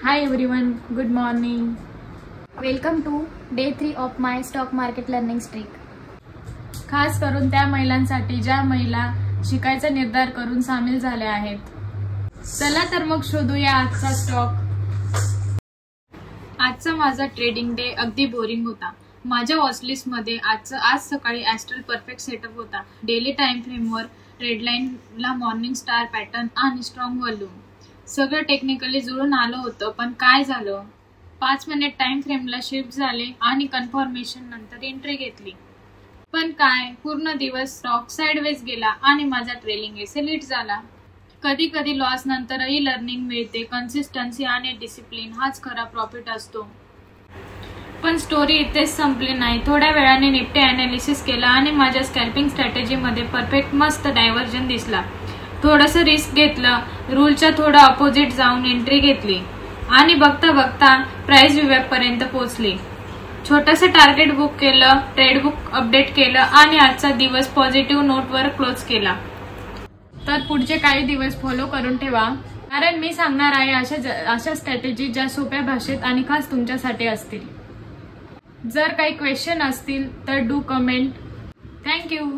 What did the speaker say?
Hi everyone, good morning. Welcome to day 3 of my stock market learning streak. खास करून त्या महिलांसाठी ज्या महिला शिकायचा निर्धार करून सामील झाल्या आहेत. चला तर मग शोधूया आजचा स्टॉक. आजचा माझा ट्रेडिंग डे अगदी बोरिंग होता. माझ्या वॉचलिस्ट मध्ये आज सकाळी ॲस्ट्रल परफेक्ट सेटअप होता. डेली टाइम फ्रेमवर रेडलाईनला मॉर्निंग स्टार पॅटर्न आणि स्ट्रॉंग वॉल्यूम सगळं टेक्निकली जुळून आलं होतं. पण काय झालं, 5 मिनिट टाइम फ्रेमला शिफ्ट झाले आणि कन्फर्मेशन नंतर एंट्री घेतली. पण काय, पूर्ण दिवस स्टॉक साइडवेज गेला आणि माझा ट्रेलिंग एसेलिट झाला. कधी कधी लॉस नंतरही लर्निंग मिळते. कन्सिस्टन्सी आणि डिसिप्लिन हाच खरा प्रॉफिट असतो. पण स्टोरी इथेच संपली नाही. थोड्या वेळाने निफ्टी अनालिसिस केला आणि माझ्या स्कॅल्पिंग स्ट्रॅटेजीमध्ये परफेक्ट मस्त डायव्हर्जन दिसला. थोडंसं रिस्क घेतलं, रूलच्या थोडं अपोजिट जाऊन एंट्री घेतली आणि बघता बघता प्राइस विवेकपर्यंत पोहोचली. छोटंसं टार्गेट बुक केलं, ट्रेड बुक अपडेट केलं आणि आजचा दिवस पॉझिटिव्ह नोटवर क्लोज केला. तर पुढचे काही दिवस फॉलो करून ठेवा, कारण मी सांगणार आहे अशा स्ट्रॅटेजी ज्या सोप्या भाषेत आणि खास तुमच्यासाठी असतील. जर काही क्वेश्चन असतील तर डू कमेंट. थँक्यू.